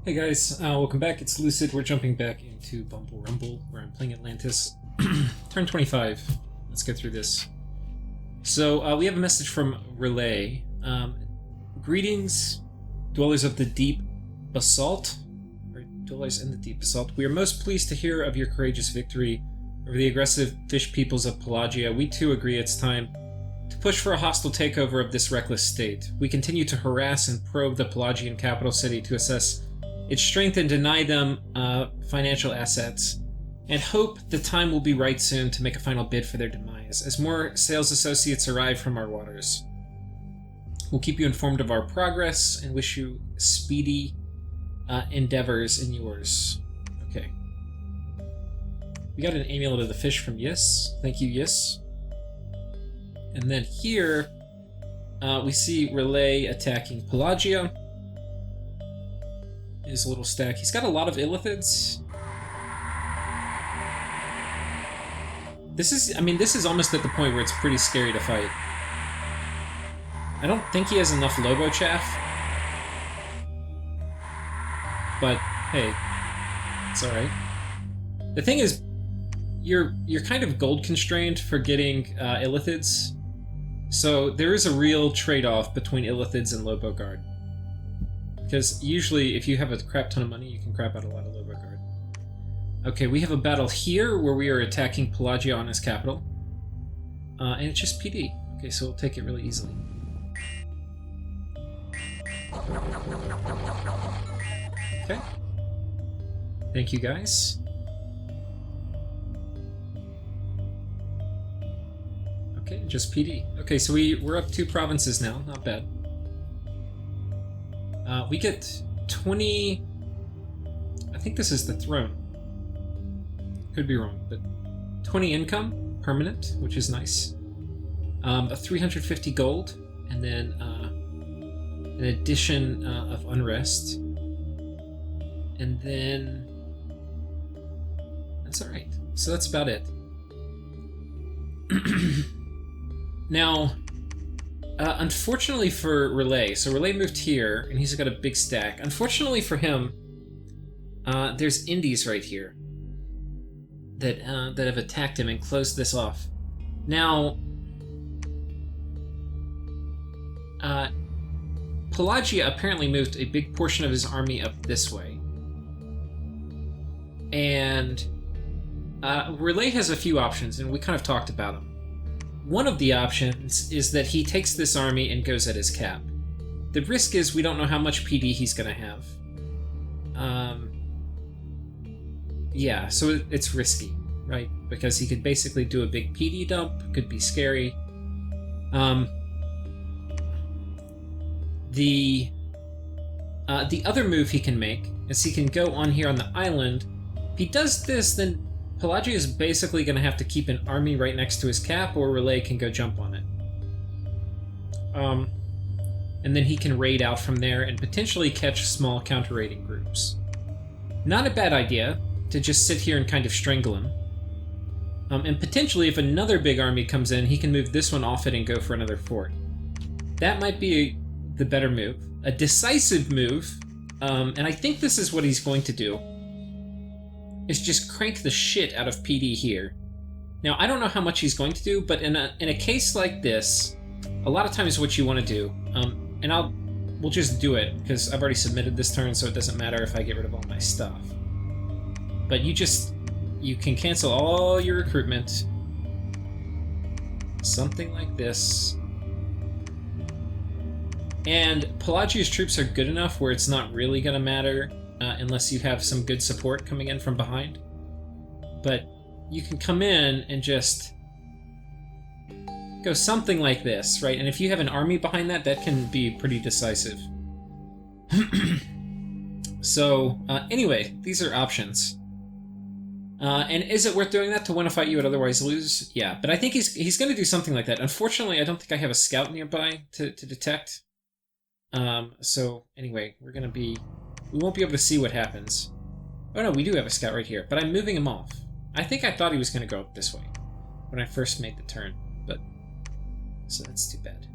Hey guys, welcome back. It's Lucid. We're jumping back into Bumble Rumble, where I'm playing Atlantis. Turn 25. Let's get through this. So, we have a message from Rlyeh. Greetings, dwellers of the deep basalt, or dwellers in the deep basalt. We are most pleased to hear of your courageous victory over the aggressive fish peoples of Pelagia. We too agree it's time to push for a hostile takeover of this reckless state. We continue to harass and probe the Pelagian capital city to assess its strength and deny them financial assets, and hope the time will be right soon to make a final bid for their demise, as more sales associates arrive from our waters. We'll keep you informed of our progress, and wish you speedy endeavors in yours. Okay. We got an amulet of the fish from Yis. Thank you, Yis. And then here, we see Rlyeh attacking Pelagia. His little stack. He's got a lot of illithids. This is almost at the point where it's pretty scary to fight. I don't think he has enough Lobo chaff. But, hey, it's alright. The thing is, you're kind of gold constrained for getting illithids. So there is a real trade-off between illithids and Lobo Guard. Because usually, if you have a crap ton of money, you can crap out a lot of Lobo Guard. Okay, we have a battle here where we are attacking Pelagia on his capital. And it's just PD. Okay, so we'll take it really easily. Okay. Thank you, guys. Okay, just PD. Okay, so we're up 2 provinces now. Not bad. We get 20... I think this is the throne. Could be wrong, but 20 income, permanent, which is nice. A 350 gold, and then an addition of unrest. And then... That's alright. So that's about it. Now... unfortunately for Rlyeh, so Rlyeh moved here, and he's got a big stack. Unfortunately for him, there's Indies right here that have attacked him and closed this off. Now, Pelagia apparently moved a big portion of his army up this way. And Rlyeh has a few options, and we kind of talked about them. One of the options is that he takes this army and goes at his cap. The risk is we don't know how much PD he's going to have. Yeah, so it's risky, right? Because he could basically do a big PD dump, could be scary. The other move he can make is he can go on here on the island. If he does this, then Pelagia is basically going to have to keep an army right next to his cap, or Rlyeh can go jump on it. And then he can raid out from there and potentially catch small counter-raiding groups. Not a bad idea to just sit here and kind of strangle him. And potentially, if another big army comes in, he can move this one off it and go for another fort. That might be the better move. A decisive move, and I think this is what he's going to do, is just crank the shit out of PD here. Now, I don't know how much he's going to do, but in a case like this, a lot of times what you want to do, and we'll just do it, because I've already submitted this turn, so it doesn't matter if I get rid of all my stuff. But you can cancel all your recruitment. Something like this. And Pelagia's troops are good enough where it's not really going to matter, unless you have some good support coming in from behind. But you can come in and just go something like this, right? And if you have an army behind that, that can be pretty decisive. So, anyway, these are options. And is it worth doing that to win a fight you would otherwise lose? Yeah, but I think he's going to do something like that. Unfortunately, I don't think I have a scout nearby to detect. So, anyway, we won't be able to see what happens. Oh no, we do have a scout right here, but I'm moving him off. I think I thought he was going to go up this way when I first made the turn, but... So that's too bad.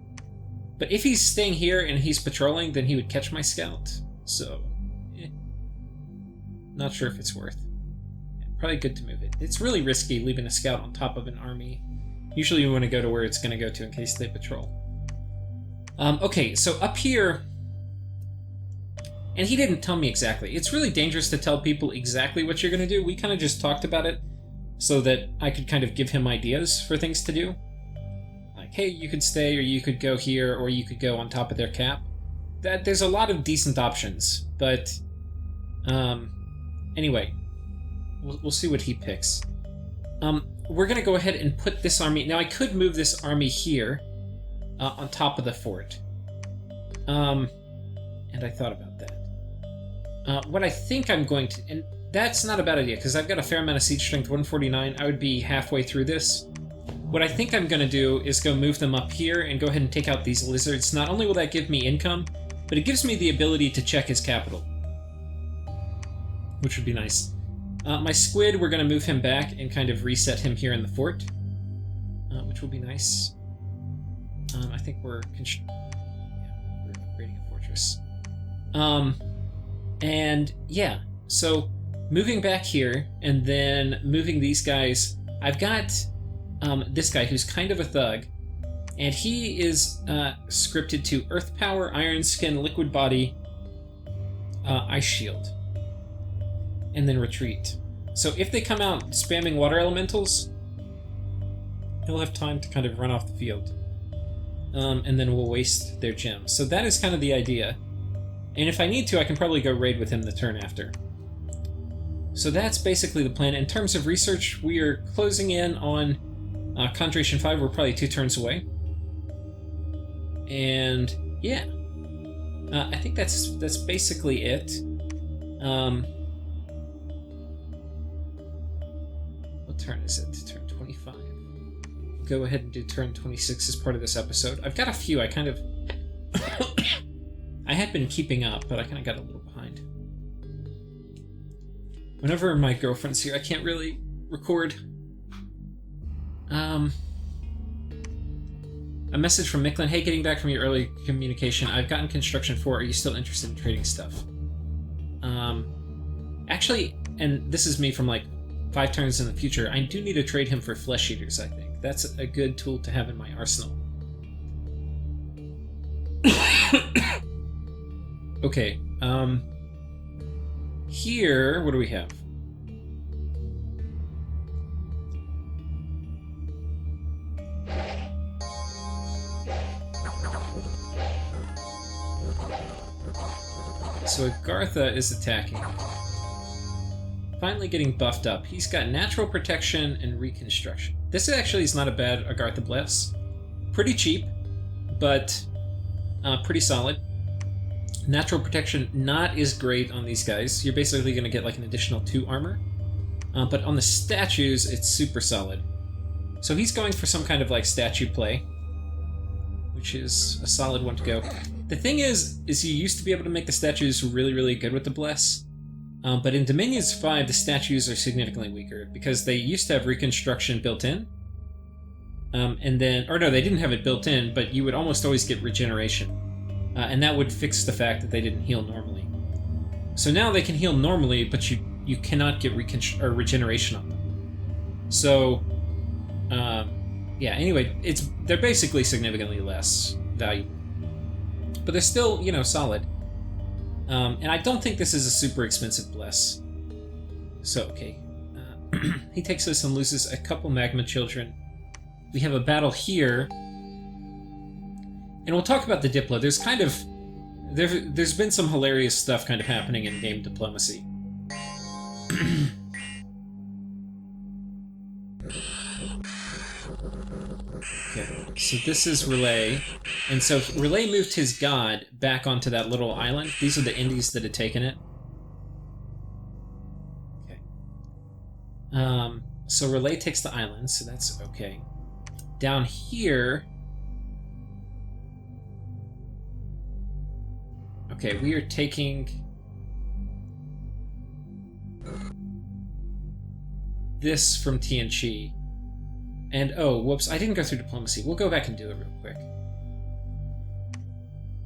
But if he's staying here and he's patrolling, then he would catch my scout. So, Not sure if it's worth. Yeah, probably good to move it. It's really risky leaving a scout on top of an army. Usually you want to go to where it's going to go to in case they patrol. Okay, so up here... And he didn't tell me exactly. It's really dangerous to tell people exactly what you're going to do. We kind of just talked about it so that I could kind of give him ideas for things to do. Like, hey, you could stay, or you could go here, or you could go on top of their cap. There's a lot of decent options, but... Anyway, we'll see what he picks. We're going to go ahead and put this army... Now, I could move this army here on top of the fort. And I thought about that. What I think I'm going to... And that's not a bad idea, because I've got a fair amount of siege strength, 149. I would be halfway through this. What I think I'm going to do is go move them up here and go ahead and take out these lizards. Not only will that give me income, but it gives me the ability to check his capital, which would be nice. My squid, we're going to move him back and kind of reset him here in the fort, which will be nice. I think we're upgrading a fortress. And yeah, so moving back here and then moving these guys. I've got this guy who's kind of a thug, and he is scripted to Earth Power, Iron Skin, Liquid Body, Ice Shield, and then Retreat. So if they come out spamming Water Elementals, he'll have time to kind of run off the field. And then we'll waste their gems. So that is kind of the idea. And if I need to, I can probably go raid with him the turn after. So that's basically the plan. In terms of research, we are closing in on Conjuration 5. We're probably 2 turns away. And yeah, I think that's basically it. What turn is it? Turn 25. Go ahead and do turn 26 as part of this episode. I've got a few. I kind of... I had been keeping up, but I kind of got a little behind. Whenever my girlfriend's here, I can't really record. A message from Micklin. Hey, getting back from your early communication. I've gotten construction 4. Are you still interested in trading stuff? Actually, and this is me from like 5 turns in the future, I do need to trade him for flesh eaters, I think. That's a good tool to have in my arsenal. Okay, here, what do we have? So Agartha is attacking. Finally getting buffed up. He's got natural protection and reconstruction. This actually is not a bad Agartha Bless. Pretty cheap, but pretty solid. Natural protection not as great on these guys. You're basically going to get like an additional 2 armor. But on the statues, it's super solid. So he's going for some kind of like statue play, which is a solid one to go. The thing is you used to be able to make the statues really, really good with the Bless. But in Dominions 5, the statues are significantly weaker because they used to have reconstruction built in. And then, or no, they didn't have it built in, but you would almost always get regeneration. And that would fix the fact that they didn't heal normally. So now they can heal normally, but you cannot get regeneration on them. So, yeah, anyway, they're basically significantly less valuable. But they're still, you know, solid. And I don't think this is a super expensive Bless. So, okay. He takes this and loses a couple Magma Children. We have a battle here. And we'll talk about the Diplo. There's kind of... There's been some hilarious stuff kind of happening in game diplomacy. Okay, so this is Rlyeh. And so Rlyeh moved his god back onto that little island. These are the Indies that had taken it. Okay. So Rlyeh takes the island, so that's okay. Down here... Okay, we are taking this from TNC. And, oh, whoops, I didn't go through diplomacy. We'll go back and do it real quick.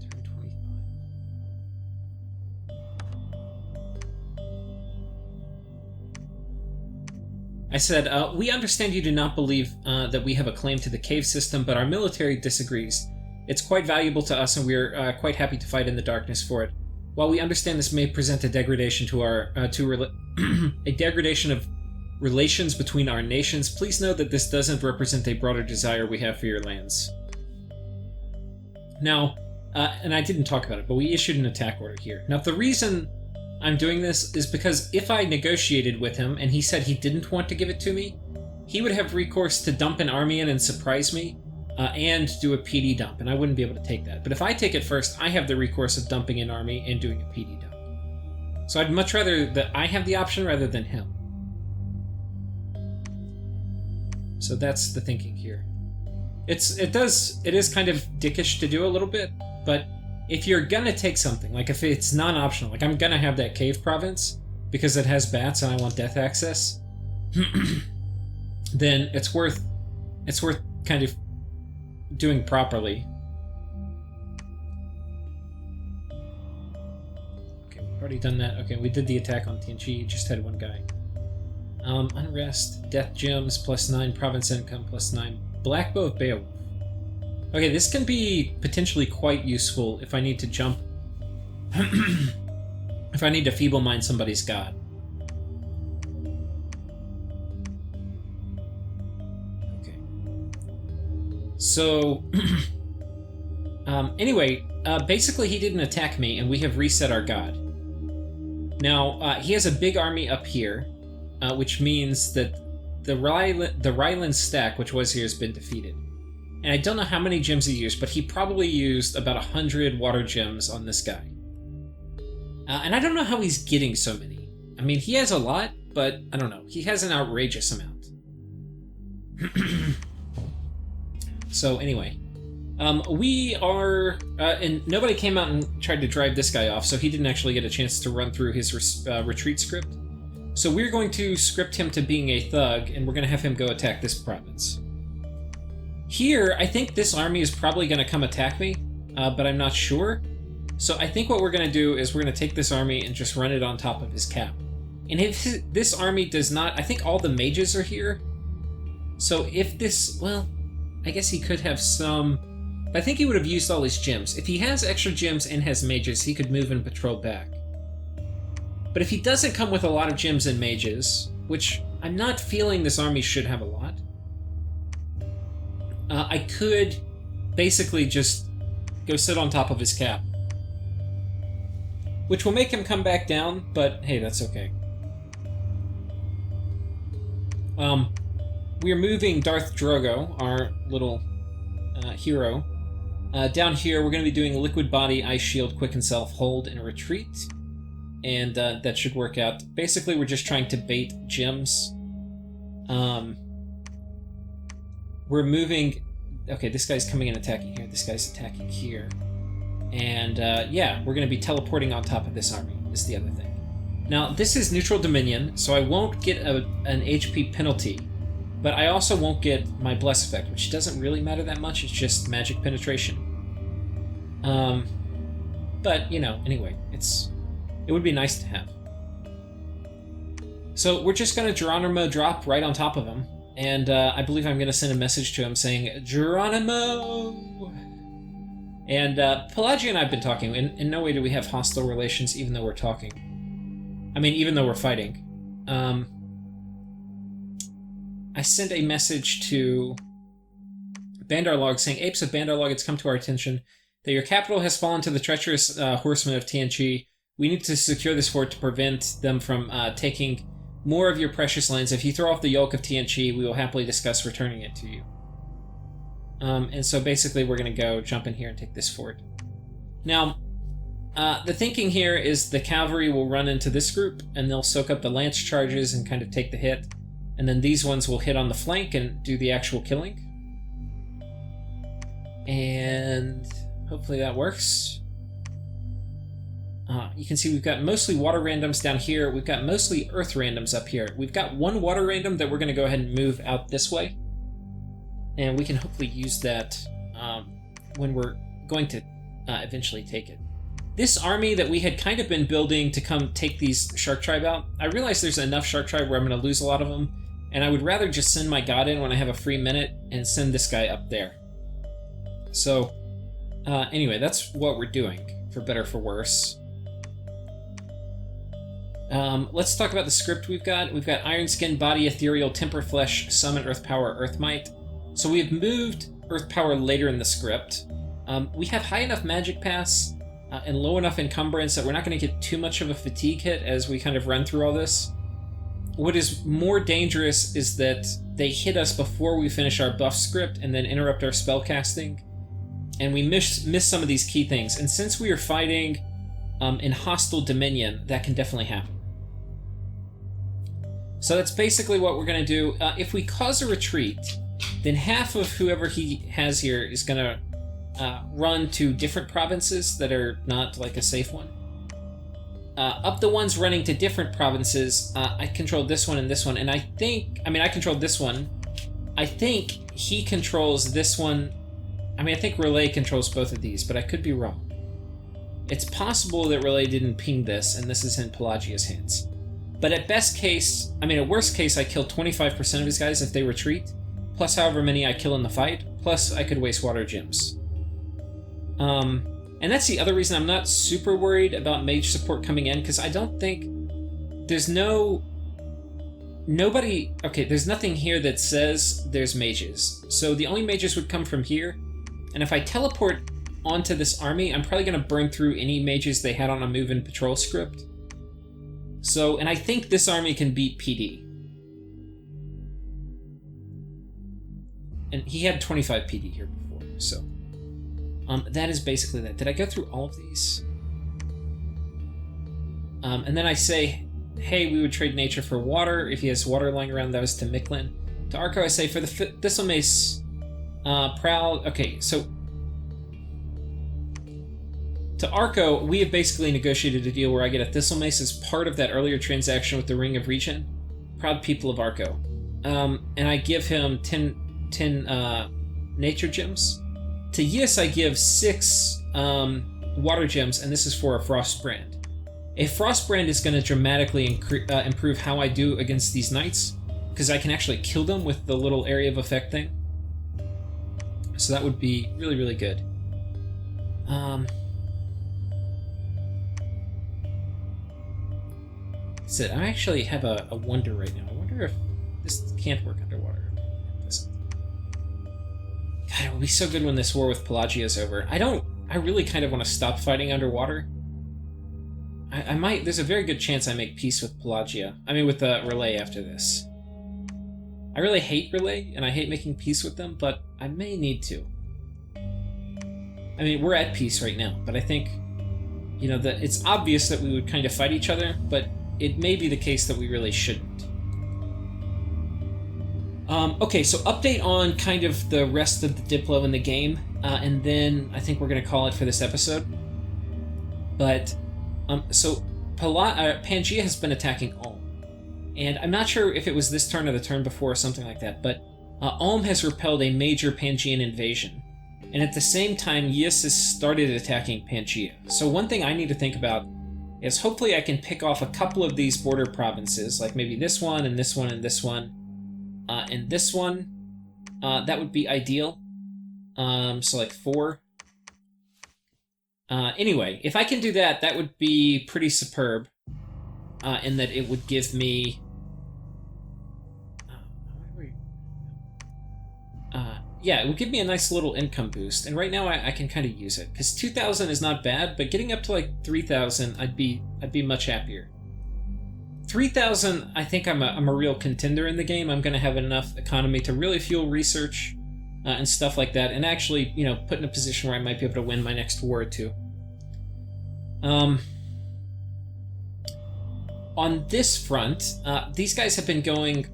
Turn 25. I said, we understand you do not believe that we have a claim to the cave system, but our military disagrees. It's quite valuable to us, and we're quite happy to fight in the darkness for it. While we understand this may present a degradation to our a degradation of relations between our nations, please know that this doesn't represent a broader desire we have for your lands. Now, and I didn't talk about it, but we issued an attack order here. Now, the reason I'm doing this is because if I negotiated with him and he said he didn't want to give it to me, he would have recourse to dump an army in and surprise me, and do a PD dump, and I wouldn't be able to take that. But if I take it first, I have the recourse of dumping an army and doing a PD dump. So I'd much rather that I have the option rather than him. So that's the thinking here. It is kind of dickish to do a little bit, but if you're gonna take something, like if it's non-optional, like I'm gonna have that cave province because it has bats and I want death access, then it's worth kind of doing properly. Okay, we've already done that. Okay, we did the attack on TNG, just had one guy. Unrest, death gems, +9, province income, +9, black bow of Beowulf. Okay, this can be potentially quite useful if I need to jump. If I need to feeble mind somebody's god. Okay. So, anyway, basically he didn't attack me, and we have reset our god. Now, he has a big army up here, which means that the Rlyehn stack, which was here, has been defeated. And I don't know how many gems he used, but he probably used about 100 water gems on this guy. And I don't know how he's getting so many. I mean, he has a lot, but I don't know. He has an outrageous amount. So anyway, we are... and nobody came out and tried to drive this guy off, so he didn't actually get a chance to run through his retreat script. So we're going to script him to being a thug, and we're going to have him go attack this province. Here, I think this army is probably going to come attack me, but I'm not sure. So I think what we're going to do is we're going to take this army and just run it on top of his cap. And if this army does not... I think all the mages are here. So if this... Well, I guess he could have some... I think he would have used all his gems. If he has extra gems and has mages, he could move and patrol back. But if he doesn't come with a lot of gems and mages, which I'm not feeling this army should have a lot, I could basically just go sit on top of his cap. Which will make him come back down, but hey, that's okay. We are moving Darth Drogo, our little hero. Down here, we're going to be doing Liquid Body, Ice Shield, Quicken Self, Hold, and Retreat. And that should work out. Basically, we're just trying to bait gems. We're moving... Okay, this guy's coming and attacking here. This guy's attacking here. And, yeah, we're going to be teleporting on top of this army, is the other thing. Now, this is Neutral Dominion, so I won't get an HP penalty, but I also won't get my Bless effect, which doesn't really matter that much. It's just magic penetration. But, you know, anyway, it would be nice to have. So we're just going to Geronimo drop right on top of him. And I believe I'm going to send a message to him saying, Geronimo! And Pelagia and I have been talking. In no way do we have hostile relations, even though we're talking. I mean, even though we're fighting. I sent a message to Bandarlog saying, Apes of Bandarlog, it's come to our attention that your capital has fallen to the treacherous horsemen of TNG. We need to secure this fort to prevent them from taking more of your precious lands. If you throw off the yoke of TNG, we will happily discuss returning it to you. And so basically we're going to go jump in here and take this fort. Now, the thinking here is the cavalry will run into this group, and they'll soak up the lance charges and kind of take the hit. And then these ones will hit on the flank and do the actual killing. And hopefully that works. You can see we've got mostly water randoms down here. We've got mostly earth randoms up here. We've got one water random that we're going to go ahead and move out this way. And we can hopefully use that when we're going to eventually take it. This army that we had kind of been building to come take these Shark Tribe out, I realize there's enough Shark Tribe where I'm going to lose a lot of them, And I would rather just send my god in when I have a free minute and send this guy up there. So, anyway, that's what we're doing, for better or for worse. Let's talk about the script we've got. We've got Iron Skin, Body, Ethereal, Temper Flesh, Summon, Earth Power, Earth Might. So we have moved Earth Power later in the script. We have high enough Magic Pass and low enough Encumbrance that we're not going to get too much of a fatigue hit as we kind of run through all this. What is more dangerous is that they hit us before we finish our buff script and then interrupt our spell casting, and we miss some of these key things. And since we are fighting in hostile dominion, that can definitely happen. So that's basically what we're going to do. If we cause a retreat, then half of whoever he has here is going to run to different provinces that are not like a safe one. Up the ones running to different provinces, I controlled this one and this one, and I controlled this one. I think he controls this one. I think Rlyeh controls both of these, but I could be wrong. It's possible that Rlyeh didn't ping this, and this is in Pelagia's hands. But at best case, at worst case, I kill 25% of his guys if they retreat, plus however many I kill in the fight, plus I could waste water gems. And that's the other reason I'm not super worried about mage support coming in, because I don't think there's there's nothing here that says there's mages. So the only mages would come from here, and if I teleport onto this army, I'm probably going to burn through any mages they had on a move and patrol script. So, and I think this army can beat PD. And he had 25 PD here before, so... that is basically that. Did I go through all of these? And then I say, hey, we would trade nature for water. If he has water lying around, that was to Micklin. To Arco, I say, for the Thistlemeis, Prowl... Okay, so... To Arco, we have basically negotiated a deal where I get a Thistlemeis as part of that earlier transaction with the Ring of Regen. Proud people of Arco. And I give him 10 nature gems. To Yis, I give 6 water gems, and this is for a Frost Brand. A Frost Brand is going to dramatically improve how I do against these knights, because I can actually kill them with the little area of effect thing. So that would be really, really good. That's it. I actually have a wonder right now. I wonder if this can't work underwater. God, it would be so good when this war with Pelagia is over. I really kind of want to stop fighting underwater. I might, there's a very good chance I make peace with Pelagia. With Rlyeh after this. I really hate Rlyeh, and I hate making peace with them, but I may need to. We're at peace right now, but I think, that it's obvious that we would kind of fight each other, but it may be the case that we really shouldn't. Okay, so update on kind of the rest of the Diplo in the game, and then I think we're going to call it for this episode. But, so Pangea has been attacking Ulm, and I'm not sure if it was this turn or the turn before or something like that, but Ulm has repelled a major Pangean invasion, and at the same time Yis has started attacking Pangea. So one thing I need to think about is hopefully I can pick off a couple of these border provinces, like maybe this one and this one and this one. And this one, that would be ideal. So like 4. Anyway, if I can do that, that would be pretty superb. In that it would give me... yeah, it would give me a nice little income boost. And right now I can kind of use it. Because 2,000 is not bad, but getting up to like 3,000, I'd be much happier. 3,000, I think I'm a real contender in the game. I'm going to have enough economy to really fuel research and stuff like that, and actually, put in a position where I might be able to win my next war or two. On this front, these guys have been going...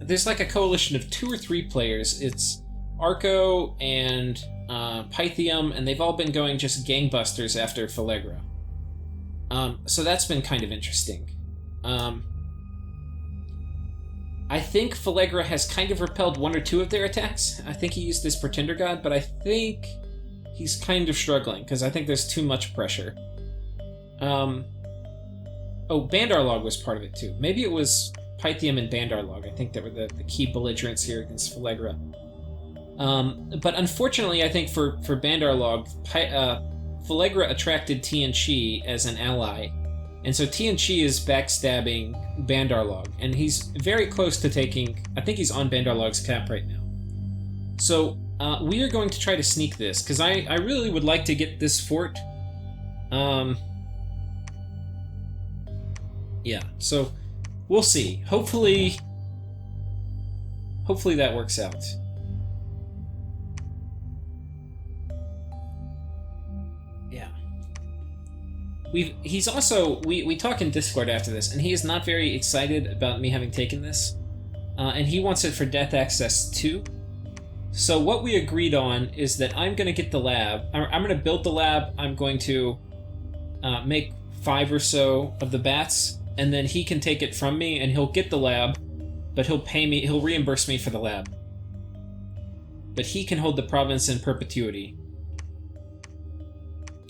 there's like a coalition of 2 or 3 players. It's Arco and Pythium, and they've all been going just gangbusters after Phalegra. So that's been kind of interesting. I think Phalegra has kind of repelled 1 or 2 of their attacks. I think he used his Pretender God, but I think he's kind of struggling, because I think there's too much pressure. Oh, Bandarlog was part of it too. Maybe it was Pythium and Bandarlog. I think that were the key belligerents here against Phalegra. But unfortunately, I think for Bandarlog, Phalegra attracted Tianchi as an ally, and so Tianchi is backstabbing Bandarlog, and he's very close to taking. I think he's on Bandarlog's cap right now. So we are going to try to sneak this because I really would like to get this fort. Yeah. So we'll see. Hopefully that works out. He's also we talk in Discord after this, and he is not very excited about me having taken this, and he wants it for Death Access 2. So what we agreed on is that I'm going to get the lab. I'm going to build the lab. I'm going to make 5 or so of the bats, and then he can take it from me, and he'll get the lab, but he'll pay me. He'll reimburse me for the lab, but he can hold the province in perpetuity,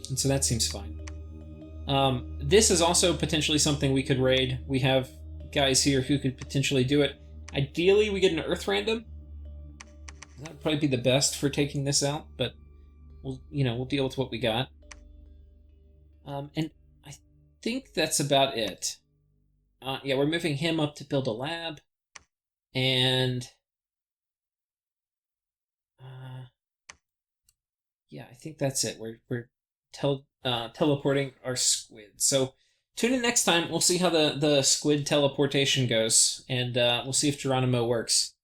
and so that seems fine. This is also potentially something we could raid. We have guys here who could potentially do it. Ideally, we get an Earth random. That would probably be the best for taking this out, but we'll deal with what we got. And I think that's about it. Yeah, we're moving him up to build a lab, and yeah, I think that's it. We're teleporting our squid. So tune in next time. We'll see how the squid teleportation goes, and we'll see if Geronimo works.